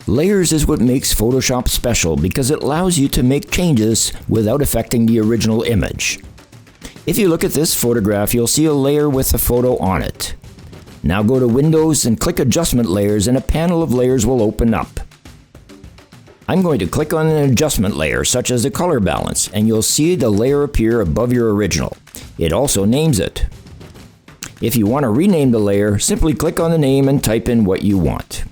Layers is what makes Photoshop special because it allows you to make changes without affecting the original image. If you look at this photograph, you'll see a layer with a photo on it. Now go to Windows and click Adjustment Layers and a panel of layers will open up. I'm going to click on an adjustment layer such as the color balance and you'll see the layer appear above your original. It also names it. If you want to rename the layer, simply click on the name and type in what you want.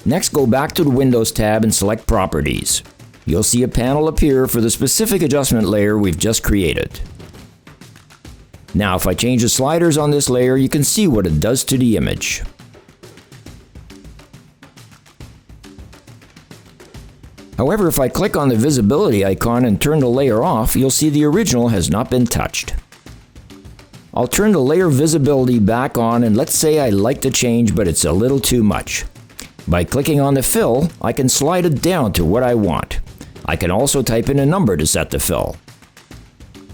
Next, go back to the Windows tab and select Properties. You'll see a panel appear for the specific adjustment layer we've just created. Now if I change the sliders on this layer, you can see what it does to the image. However, if I click on the visibility icon and turn the layer off, you'll see the original has not been touched. I'll turn the layer visibility back on and let's say I like the change but it's a little too much. By clicking on the fill, I can slide it down to what I want. I can also type in a number to set the fill.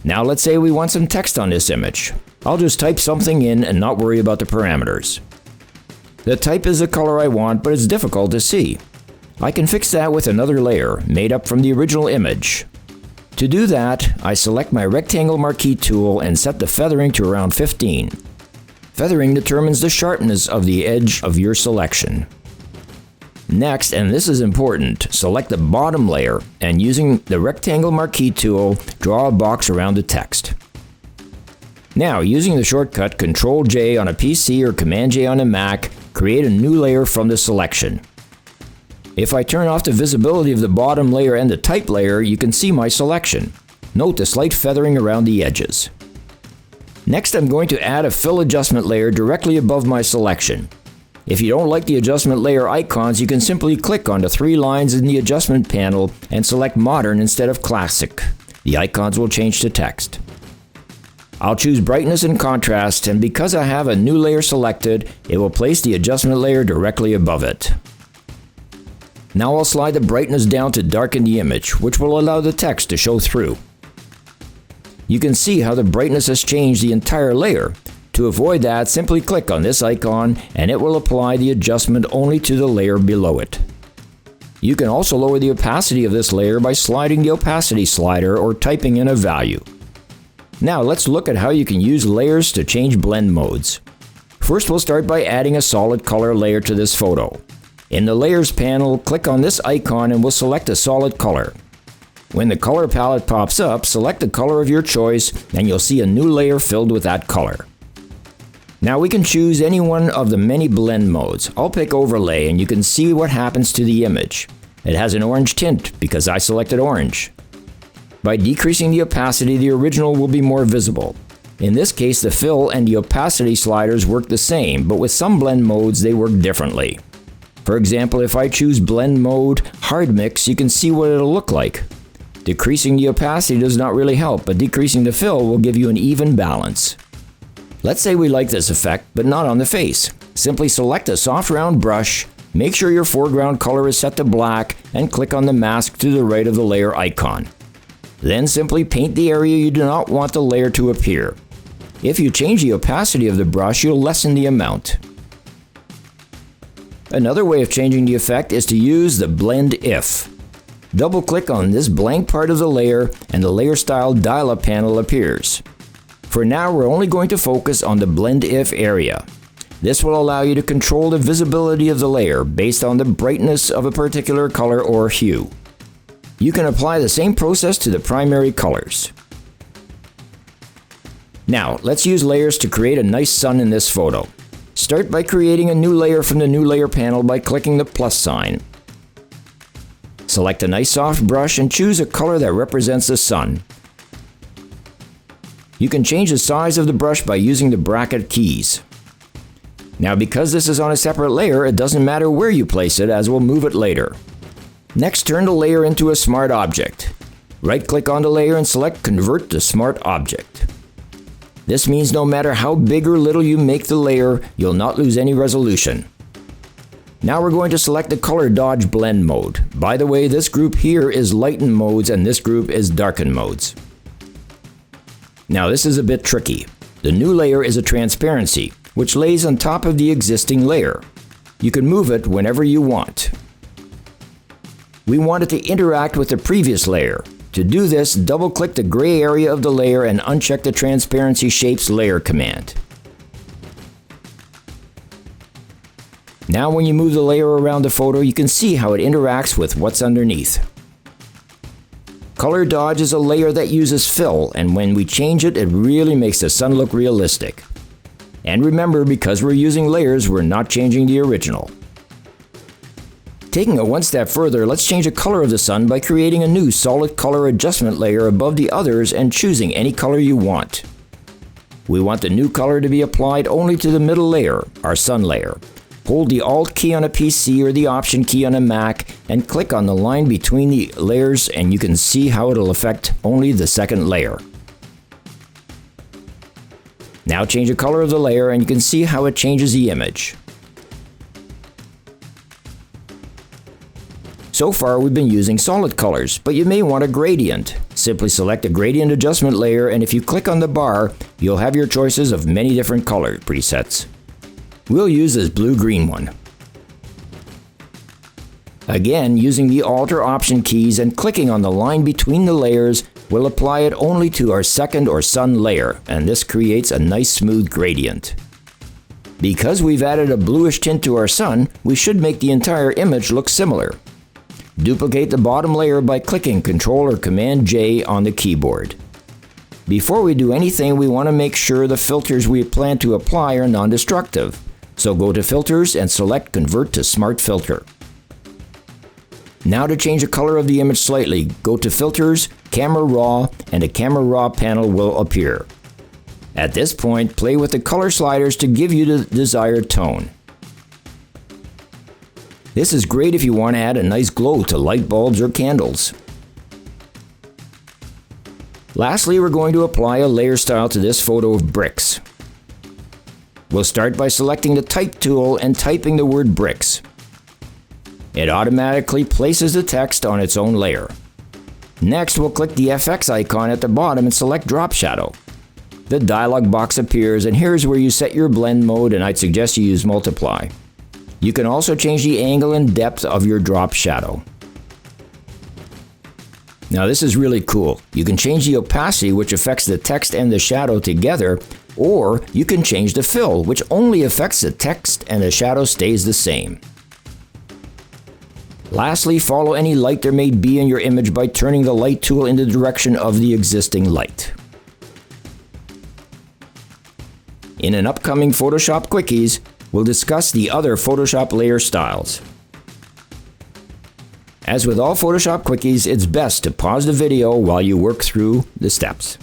Now let's say we want some text on this image. I'll just type something in and not worry about the parameters. The type is the color I want, but it's difficult to see. I can fix that with another layer made up from the original image. To do that, I select my rectangle marquee tool and set the feathering to around 15. Feathering determines the sharpness of the edge of your selection. Next, and this is important, select the bottom layer and using the rectangle marquee tool, draw a box around the text. Now, using the shortcut Ctrl-J on a PC or Command-J on a Mac, create a new layer from the selection. If I turn off the visibility of the bottom layer and the type layer, you can see my selection. Note the slight feathering around the edges. Next, I'm going to add a fill adjustment layer directly above my selection. If you don't like the adjustment layer icons, you can simply click on the 3 lines in the adjustment panel and select Modern instead of Classic. The icons will change to text. I'll choose Brightness and Contrast, and because I have a new layer selected, it will place the adjustment layer directly above it. Now I'll slide the brightness down to darken the image, which will allow the text to show through. You can see how the brightness has changed the entire layer. To avoid that, simply click on this icon and it will apply the adjustment only to the layer below it. You can also lower the opacity of this layer by sliding the opacity slider or typing in a value. Now let's look at how you can use layers to change blend modes. First, we'll start by adding a solid color layer to this photo. In the Layers panel, click on this icon and we'll select a solid color. When the color palette pops up, select the color of your choice and you'll see a new layer filled with that color. Now we can choose any one of the many blend modes. I'll pick Overlay and you can see what happens to the image. It has an orange tint because I selected orange. By decreasing the opacity, the original will be more visible. In this case, the fill and the opacity sliders work the same, but with some blend modes they work differently. For example, if I choose blend mode hard mix, you can see what it'll look like. Decreasing the opacity does not really help, but decreasing the fill will give you an even balance. Let's say we like this effect, but not on the face. Simply select a soft round brush, make sure your foreground color is set to black, and click on the mask to the right of the layer icon. Then simply paint the area you do not want the layer to appear. If you change the opacity of the brush, you'll lessen the amount. Another way of changing the effect is to use the Blend If. Double-click on this blank part of the layer and the Layer Style dialog panel appears. For now, we're only going to focus on the Blend If area. This will allow you to control the visibility of the layer based on the brightness of a particular color or hue. You can apply the same process to the primary colors. Now, let's use layers to create a nice sun in this photo. Start by creating a new layer from the New Layer panel by clicking the plus sign. Select a nice soft brush and choose a color that represents the sun. You can change the size of the brush by using the bracket keys. Now, because this is on a separate layer, it doesn't matter where you place it, as we'll move it later. Next, turn the layer into a smart object. Right-click on the layer and select Convert to Smart Object. This means no matter how big or little you make the layer, you'll not lose any resolution. Now we're going to select the Color Dodge Blend mode. By the way, this group here is Lighten modes and this group is Darken modes. Now this is a bit tricky. The new layer is a transparency, which lays on top of the existing layer. You can move it whenever you want. we want it to interact with the previous layer. To do this, double-click the gray area of the layer and uncheck the Transparency Shapes Layer command. Now when you move the layer around the photo, you can see how it interacts with what's underneath. Color Dodge is a layer that uses fill, and when we change it, it really makes the sun look realistic. And remember, because we're using layers, we're not changing the original. Taking it one step further, let's change the color of the sun by creating a new solid color adjustment layer above the others and choosing any color you want. We want the new color to be applied only to the middle layer, our sun layer. Hold the Alt key on a PC or the Option key on a Mac and click on the line between the layers, and you can see how it'll affect only the second layer. Now change the color of the layer and you can see how it changes the image. So far we've been using solid colors, but you may want a gradient. Simply select a gradient adjustment layer, and if you click on the bar, you'll have your choices of many different color presets. We'll use this blue-green one. Again, using the Alt or Option keys and clicking on the line between the layers will apply it only to our second or sun layer, and this creates a nice smooth gradient. Because we've added a bluish tint to our sun, we should make the entire image look similar. Duplicate the bottom layer by clicking Ctrl or Command J on the keyboard. Before we do anything, we want to make sure the filters we plan to apply are non-destructive. So go to Filters and select Convert to Smart Filter. Now to change the color of the image slightly, go to Filters, Camera Raw, and a Camera Raw panel will appear. At this point, play with the color sliders to give you the desired tone. This is great if you want to add a nice glow to light bulbs or candles. Lastly, we're going to apply a layer style to this photo of bricks. We'll start by selecting the Type tool and typing the word bricks. It automatically places the text on its own layer. Next, we'll click the FX icon at the bottom and select Drop Shadow. The dialog box appears, and here's where you set your blend mode, and I'd suggest you use Multiply. You can also change the angle and depth of your drop shadow. Now this is really cool. You can change the opacity, which affects the text and the shadow together, or you can change the fill, which only affects the text and the shadow stays the same. Lastly, follow any light there may be in your image by turning the light tool in the direction of the existing light. In an upcoming Photoshop Quickies, we'll discuss the other Photoshop layer styles. As with all Photoshop Quickies, it's best to pause the video while you work through the steps.